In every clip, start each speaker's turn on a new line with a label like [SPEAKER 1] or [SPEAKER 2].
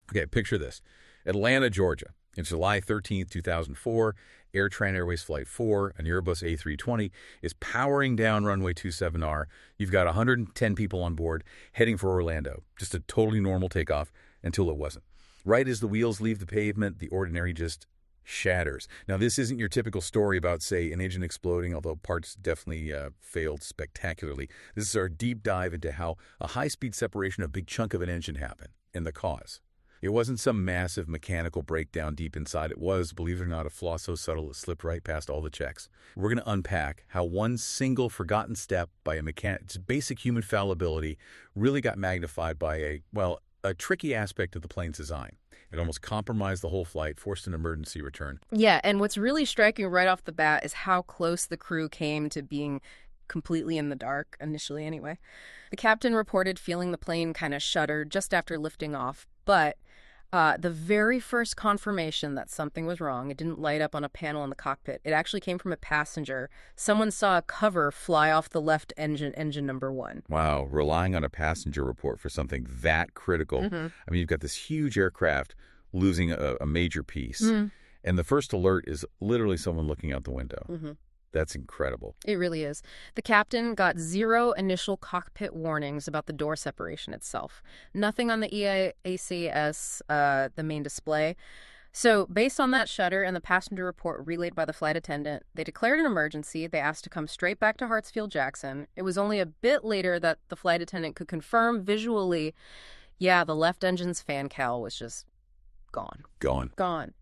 [SPEAKER 1] Okay, picture this. Atlanta, Georgia. It's July 13th, 2004. AirTran Airways Flight 4, an Airbus A320, is powering down runway 27R. You've got 110 people on board heading for Orlando. Just a totally normal takeoff until it wasn't. Right as the wheels leave the pavement, the ordinary just shatters. Now, this isn't your typical story about, say, an engine exploding, although parts definitely failed spectacularly. This is our deep dive into how a high-speed separation of a big chunk of an engine happened and the cause. It wasn't some massive mechanical breakdown deep inside. It was, believe it or not, a flaw so subtle it slipped right past all the checks. We're going to unpack how one single forgotten step by a mechanic's basic human fallibility really got magnified by a tricky aspect of the plane's design. It almost compromised the whole flight, forced an emergency return.
[SPEAKER 2] Yeah, and what's really striking right off the bat is how close the crew came to being completely in the dark, initially anyway. The captain reported feeling the plane kind of shudder just after lifting off, but the very first confirmation that something was wrong, it didn't light up on a panel in the cockpit. It actually came from a passenger. Someone saw a cover fly off the left engine number 1.
[SPEAKER 1] Wow, relying on a passenger report for something that critical.
[SPEAKER 2] Mm-hmm.
[SPEAKER 1] I mean, you've got this huge aircraft losing a major piece.
[SPEAKER 2] Mm-hmm.
[SPEAKER 1] And the first alert is literally someone looking out the window.
[SPEAKER 2] Mm-hmm.
[SPEAKER 1] That's incredible.
[SPEAKER 2] It really is. The captain got 0 initial cockpit warnings about the door separation itself. Nothing on the EACS, the main display. So based on that shudder and the passenger report relayed by the flight attendant, they declared an emergency. They asked to come straight back to Hartsfield-Jackson. It was only a bit later that the flight attendant could confirm visually, yeah, the left engine's fan cowl was just gone. Gone.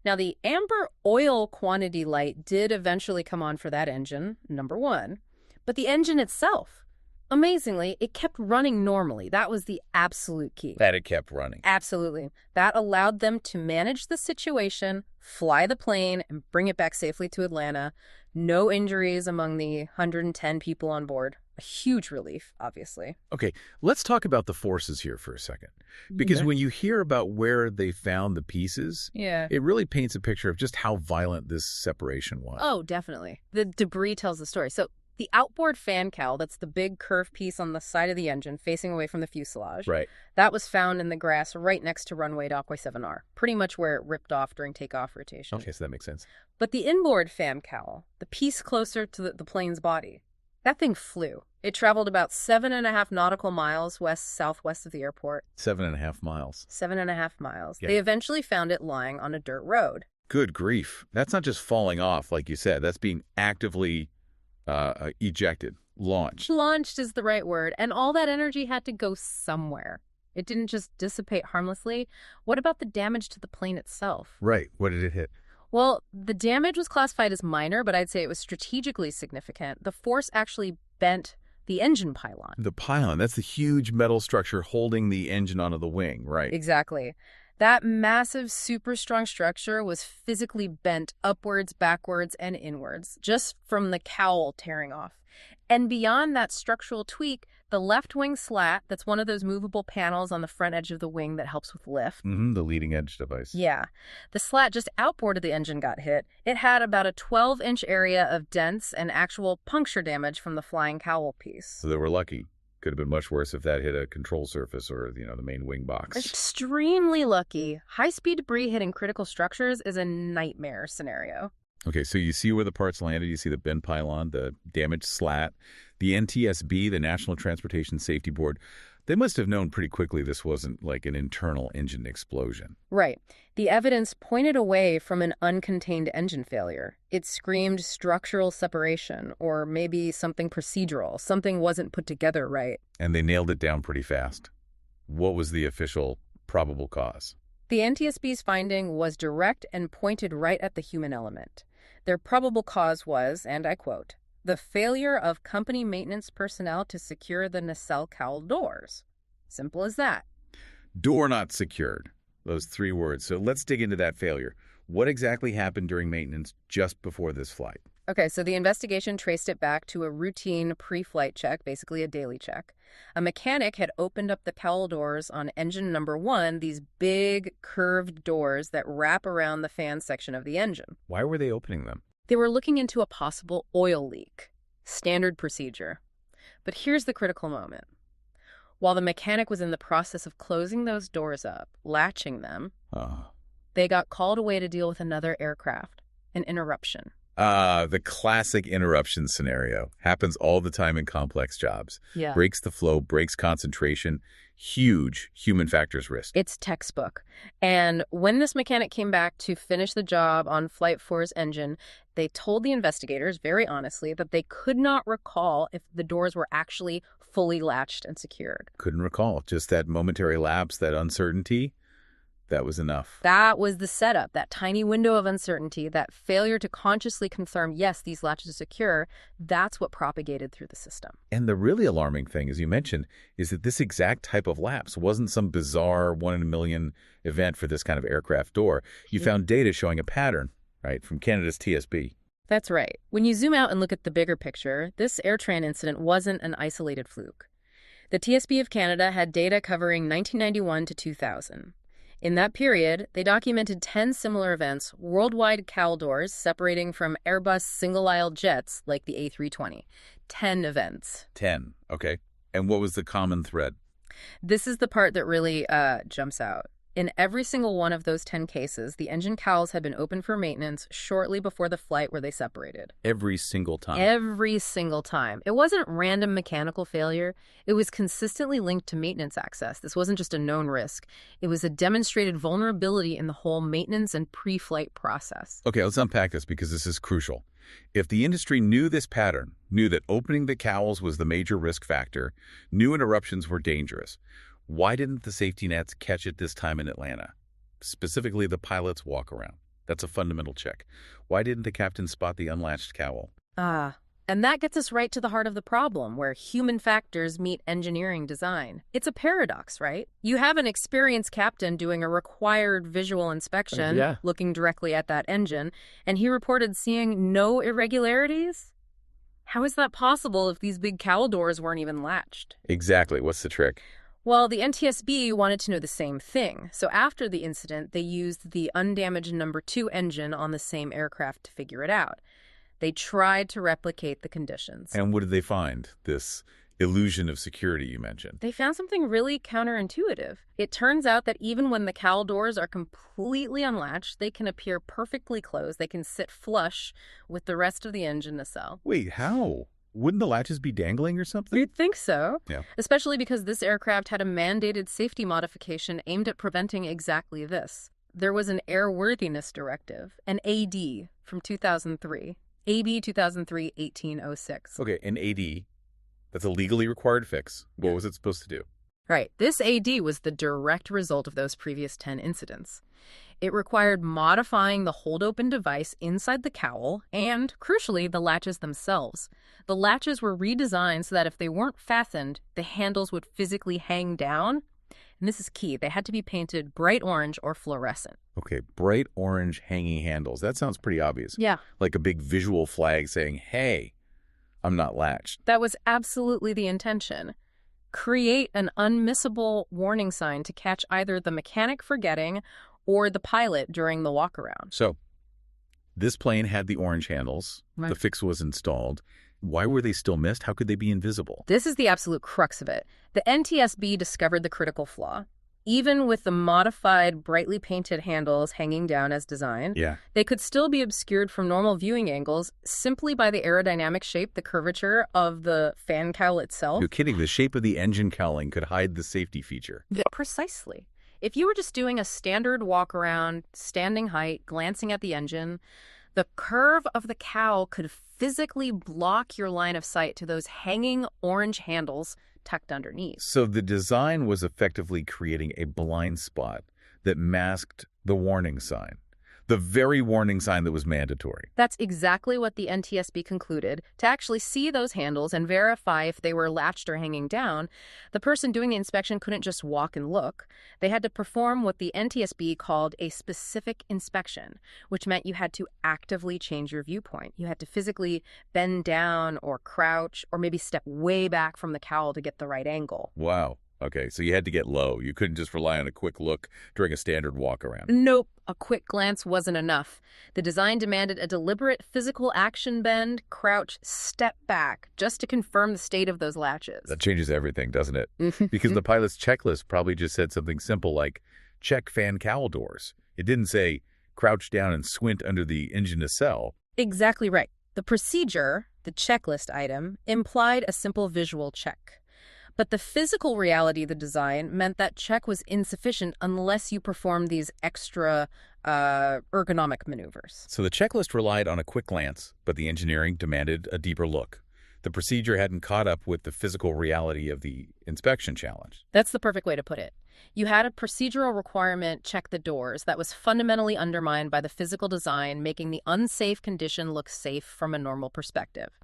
[SPEAKER 2] Now, the amber oil quantity light did eventually come on for that engine, number 1. But the engine itself, amazingly, it kept running normally. That was the absolute key.
[SPEAKER 1] That it kept running.
[SPEAKER 2] Absolutely. That allowed them to manage the situation, fly the plane, and bring it back safely to Atlanta. No injuries among the 110 people on board. A huge relief, obviously.
[SPEAKER 1] Okay, let's talk about the forces here for a second. Because when you hear about where they found the pieces, it really paints a picture of just how violent this separation was.
[SPEAKER 2] Oh, definitely. The debris tells the story. So the outboard fan cowl, that's the big curved piece on the side of the engine facing away from the fuselage.
[SPEAKER 1] Right.
[SPEAKER 2] That was found in the grass right next to runway dockway 7R, pretty much where it ripped off during takeoff rotation.
[SPEAKER 1] Okay, so that makes sense.
[SPEAKER 2] But the inboard fan cowl, the piece closer to the plane's body, that thing flew. It traveled about 7.5 nautical miles southwest of the airport.
[SPEAKER 1] 7.5 miles.
[SPEAKER 2] 7.5 miles.
[SPEAKER 1] Yeah.
[SPEAKER 2] They eventually found it lying on a dirt road.
[SPEAKER 1] Good grief. That's not just falling off, like you said. That's being actively ejected, launched.
[SPEAKER 2] Launched is the right word. And all that energy had to go somewhere. It didn't just dissipate harmlessly. What about the damage to the plane itself?
[SPEAKER 1] Right. What did it hit?
[SPEAKER 2] Well, the damage was classified as minor, but I'd say it was strategically significant. The force actually bent the engine pylon.
[SPEAKER 1] The pylon, that's the huge metal structure holding the engine onto the wing, right?
[SPEAKER 2] Exactly. That massive, super strong structure was physically bent upwards, backwards, and inwards, just from the cowl tearing off. And beyond that structural tweak, the left wing slat, that's one of those movable panels on the front edge of the wing that helps with lift.
[SPEAKER 1] Mm-hmm, the leading edge device.
[SPEAKER 2] Yeah. The slat just outboard of the engine got hit. It had about a 12-inch area of dents and actual puncture damage from the flying cowl piece.
[SPEAKER 1] So they were lucky. Could have been much worse if that hit a control surface or, the main wing box.
[SPEAKER 2] Extremely lucky. High-speed debris hitting critical structures is a nightmare scenario.
[SPEAKER 1] Okay, so you see where the parts landed. You see the bent pylon, the damaged slat. The NTSB, the National Transportation Safety Board, they must have known pretty quickly this wasn't like an internal engine explosion.
[SPEAKER 2] Right. The evidence pointed away from an uncontained engine failure. It screamed structural separation, or maybe something procedural. Something wasn't put together right.
[SPEAKER 1] And they nailed it down pretty fast. What was the official probable cause?
[SPEAKER 2] The NTSB's finding was direct and pointed right at the human element. Their probable cause was, and I quote, the failure of company maintenance personnel to secure the nacelle cowl doors. Simple as that.
[SPEAKER 1] Door not secured. Those 3 words. So let's dig into that failure. What exactly happened during maintenance just before this flight?
[SPEAKER 2] Okay, so the investigation traced it back to a routine pre-flight check, basically a daily check. A mechanic had opened up the cowl doors on engine number 1, these big curved doors that wrap around the fan section of the engine.
[SPEAKER 1] Why were they opening them?
[SPEAKER 2] They were looking into a possible oil leak. Standard procedure. But here's the critical moment. While the mechanic was in the process of closing those doors up, latching them, they got called away to deal with another aircraft, an interruption.
[SPEAKER 1] The classic interruption scenario happens all the time in complex jobs.
[SPEAKER 2] Yeah.
[SPEAKER 1] Breaks the flow, breaks concentration, huge human factors risk.
[SPEAKER 2] It's textbook. And when this mechanic came back to finish the job on Flight 4's engine, they told the investigators, very honestly, that they could not recall if the doors were actually fully latched and secured.
[SPEAKER 1] Couldn't recall. Just that momentary lapse, that uncertainty, that was enough.
[SPEAKER 2] That was the setup, that tiny window of uncertainty, that failure to consciously confirm, yes, these latches are secure. That's what propagated through the system.
[SPEAKER 1] And the really alarming thing, as you mentioned, is that this exact type of lapse wasn't some bizarre 1 in a million event for this kind of aircraft door. You found data showing a pattern, right, from Canada's TSB.
[SPEAKER 2] That's right. When you zoom out and look at the bigger picture, this AirTran incident wasn't an isolated fluke. The TSB of Canada had data covering 1991 to 2000. In that period, they documented 10 similar events, worldwide cowl doors separating from Airbus single-aisle jets like the A320. 10 events.
[SPEAKER 1] 10, okay. And what was the common thread?
[SPEAKER 2] This is the part that really jumps out. In every single one of those 10 cases, the engine cowls had been opened for maintenance shortly before the flight where they separated.
[SPEAKER 1] Every single time.
[SPEAKER 2] Every single time. It wasn't random mechanical failure. It was consistently linked to maintenance access. This wasn't just a known risk. It was a demonstrated vulnerability in the whole maintenance and pre-flight process.
[SPEAKER 1] Okay, let's unpack this because this is crucial. If the industry knew this pattern, knew that opening the cowls was the major risk factor, knew interruptions were dangerous, why didn't the safety nets catch it this time in Atlanta? Specifically, the pilot's walk-around. That's a fundamental check. Why didn't the captain spot the unlatched cowl?
[SPEAKER 2] And that gets us right to the heart of the problem, where human factors meet engineering design. It's a paradox, right? You have an experienced captain doing a required visual inspection, looking directly at that engine, and he reported seeing no irregularities? How is that possible if these big cowl doors weren't even latched?
[SPEAKER 1] Exactly. What's the trick?
[SPEAKER 2] Well, the NTSB wanted to know the same thing. So after the incident, they used the undamaged number 2 engine on the same aircraft to figure it out. They tried to replicate the conditions.
[SPEAKER 1] And what did they find? This illusion of security you mentioned.
[SPEAKER 2] They found something really counterintuitive. It turns out that even when the cowl doors are completely unlatched, they can appear perfectly closed. They can sit flush with the rest of the engine nacelle.
[SPEAKER 1] Wait, how? Wouldn't the latches be dangling or something?
[SPEAKER 2] You'd think so.
[SPEAKER 1] Yeah.
[SPEAKER 2] Especially because this aircraft had a mandated safety modification aimed at preventing exactly this. There was an airworthiness directive, an AD from 2003, AB 2003-1806.
[SPEAKER 1] Okay, an AD. That's a legally required fix. What was it supposed to do?
[SPEAKER 2] Right. This AD was the direct result of those previous 10 incidents. It required modifying the hold-open device inside the cowl and, crucially, the latches themselves. The latches were redesigned so that if they weren't fastened, the handles would physically hang down. And this is key. They had to be painted bright orange or fluorescent.
[SPEAKER 1] Okay, bright orange hanging handles. That sounds pretty obvious.
[SPEAKER 2] Yeah.
[SPEAKER 1] Like a big visual flag saying, hey, I'm not latched.
[SPEAKER 2] That was absolutely the intention. Create an unmissable warning sign to catch either the mechanic forgetting or the pilot during the walk-around.
[SPEAKER 1] So, this plane had the orange handles.
[SPEAKER 2] Right.
[SPEAKER 1] The fix was installed. Why were they still missed? How could they be invisible?
[SPEAKER 2] This is the absolute crux of it. The NTSB discovered the critical flaw. Even with the modified, brightly painted handles hanging down as designed, they could still be obscured from normal viewing angles simply by the aerodynamic shape, the curvature of the fan cowl itself.
[SPEAKER 1] You're kidding. The shape of the engine cowling could hide the safety feature.
[SPEAKER 2] Precisely. If you were just doing a standard walk-around, standing height, glancing at the engine, the curve of the cowl could physically block your line of sight to those hanging orange handles tucked underneath.
[SPEAKER 1] So the design was effectively creating a blind spot that masked the warning sign, the very warning sign that was mandatory.
[SPEAKER 2] That's exactly what the NTSB concluded. To actually see those handles and verify if they were latched or hanging down, the person doing the inspection couldn't just walk and look. They had to perform what the NTSB called a specific inspection, which meant you had to actively change your viewpoint. You had to physically bend down or crouch or maybe step way back from the cowl to get the right angle.
[SPEAKER 1] Wow. Okay, so you had to get low. You couldn't just rely on a quick look during a standard walk-around.
[SPEAKER 2] Nope. A quick glance wasn't enough. The design demanded a deliberate physical action bend, crouch, step back, just to confirm the state of those latches.
[SPEAKER 1] That changes everything, doesn't it? Because the pilot's checklist probably just said something simple like, check fan cowl doors. It didn't say, crouch down and squint under the engine nacelle.
[SPEAKER 2] Exactly right. The procedure, the checklist item, implied a simple visual check. But the physical reality of the design meant that check was insufficient unless you performed these extra ergonomic maneuvers.
[SPEAKER 1] So the checklist relied on a quick glance, but the engineering demanded a deeper look. The procedure hadn't caught up with the physical reality of the inspection challenge.
[SPEAKER 2] That's the perfect way to put it. You had a procedural requirement, check the doors, that was fundamentally undermined by the physical design, making the unsafe condition look safe from a normal perspective.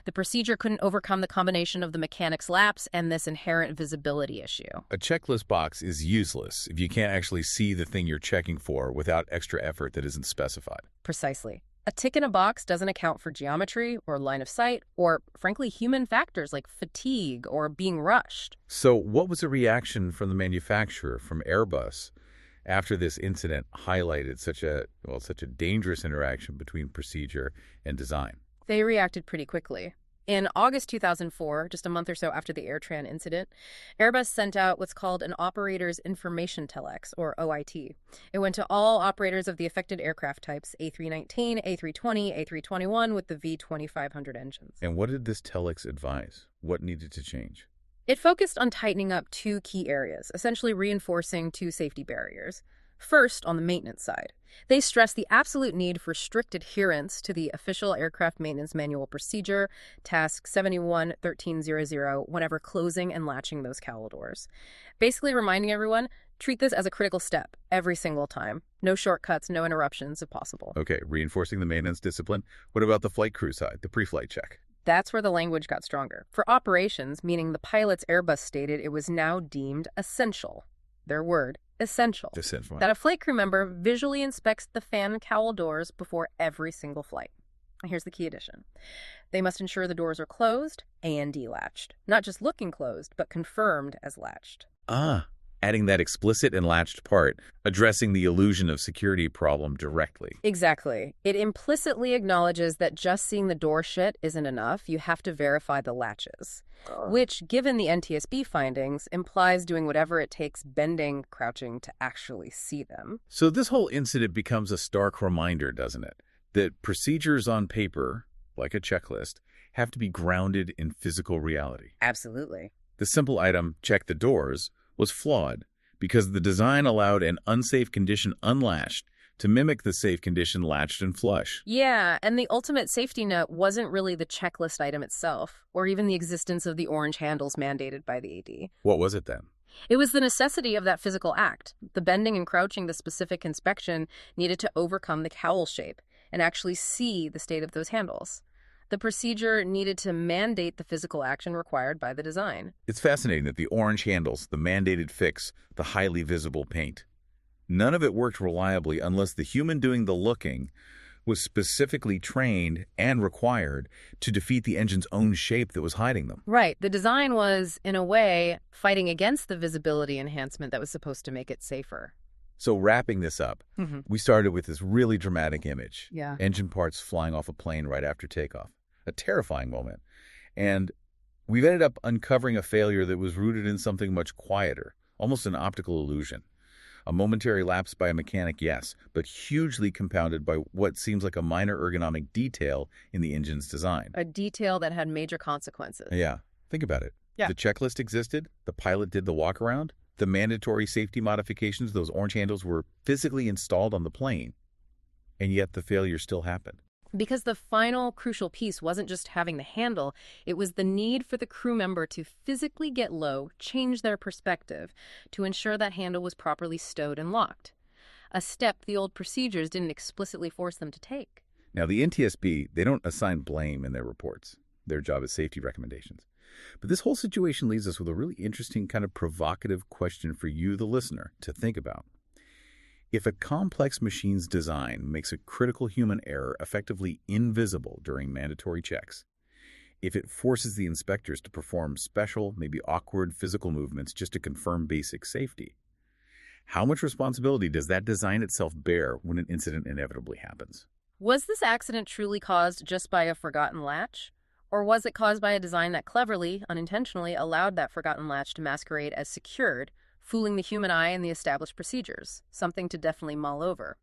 [SPEAKER 2] The procedure couldn't overcome the combination of the mechanic's lapse and this inherent visibility issue.
[SPEAKER 1] A checklist box is useless if you can't actually see the thing you're checking for without extra effort that isn't specified.
[SPEAKER 2] Precisely. A tick in a box doesn't account for geometry or line of sight or, frankly, human factors like fatigue or being rushed.
[SPEAKER 1] So what was the reaction from the manufacturer, from Airbus, after this incident highlighted such a dangerous interaction between procedure and design?
[SPEAKER 2] They reacted pretty quickly. In August 2004, just a month or so after the AirTran incident, Airbus sent out what's called an Operator's Information Telex, or OIT. It went to all operators of the affected aircraft types, A319, A320, A321, with the V2500 engines.
[SPEAKER 1] And what did this telex advise? What needed to change?
[SPEAKER 2] It focused on tightening up two key areas, essentially reinforcing two safety barriers. First, on the maintenance side, they stressed the absolute need for strict adherence to the official aircraft maintenance manual procedure, task 71-1300, whenever closing and latching those cowl doors. Basically reminding everyone, treat this as a critical step every single time. No shortcuts, no interruptions if possible.
[SPEAKER 1] Okay, reinforcing the maintenance discipline. What about the flight crew side, the pre-flight check?
[SPEAKER 2] That's where the language got stronger. For operations, meaning the pilots, Airbus stated it was now deemed essential. Their word, essential. That a flight crew member visually inspects the fan cowl doors before every single flight. Here's the key addition. They must ensure the doors are closed and delatched. Not just looking closed, but confirmed as latched.
[SPEAKER 1] Adding that explicit and latched part, addressing the illusion of security problem directly.
[SPEAKER 2] Exactly. It implicitly acknowledges that just seeing the door shut isn't enough. You have to verify the latches, which, given the NTSB findings, implies doing whatever it takes, bending, crouching, to actually see them.
[SPEAKER 1] So this whole incident becomes a stark reminder, doesn't it? That procedures on paper, like a checklist, have to be grounded in physical reality.
[SPEAKER 2] Absolutely.
[SPEAKER 1] The simple item, check the doors, was flawed because the design allowed an unsafe condition unlatched to mimic the safe condition latched and flush.
[SPEAKER 2] Yeah, and the ultimate safety net wasn't really the checklist item itself, or even the existence of the orange handles mandated by the AD.
[SPEAKER 1] What was it then?
[SPEAKER 2] It was the necessity of that physical act. The bending and crouching the specific inspection needed to overcome the cowl shape and actually see the state of those handles. The procedure needed to mandate the physical action required by the design.
[SPEAKER 1] It's fascinating that the orange handles, the mandated fix, the highly visible paint, none of it worked reliably unless the human doing the looking was specifically trained and required to defeat the engine's own shape that was hiding them.
[SPEAKER 2] Right. The design was, in a way, fighting against the visibility enhancement that was supposed to make it safer.
[SPEAKER 1] So wrapping this up, we started with this really dramatic image.
[SPEAKER 2] Yeah.
[SPEAKER 1] Engine parts flying off a plane right after takeoff. A terrifying moment. And we've ended up uncovering a failure that was rooted in something much quieter, almost an optical illusion. A momentary lapse by a mechanic, yes, but hugely compounded by what seems like a minor ergonomic detail in the engine's design.
[SPEAKER 2] A detail that had major consequences.
[SPEAKER 1] Yeah, think about it.
[SPEAKER 2] Yeah.
[SPEAKER 1] The checklist existed, the pilot did the walk-around, the mandatory safety modifications, those orange handles, were physically installed on the plane, and yet the failure still happened.
[SPEAKER 2] Because the final crucial piece wasn't just having the handle, it was the need for the crew member to physically get low, change their perspective, to ensure that handle was properly stowed and locked. A step the old procedures didn't explicitly force them to take.
[SPEAKER 1] Now, the NTSB, they don't assign blame in their reports. Their job is safety recommendations. But this whole situation leaves us with a really interesting kind of provocative question for you, the listener, to think about. If a complex machine's design makes a critical human error effectively invisible during mandatory checks, if it forces the inspectors to perform special, maybe awkward physical movements just to confirm basic safety, How much responsibility does that design itself bear when an incident inevitably happens?
[SPEAKER 2] Was this accident truly caused just by a forgotten latch? Or was it caused by a design that cleverly, unintentionally, allowed that forgotten latch to masquerade as secured, fooling the human eye and the established procedures? Something to definitely mull over.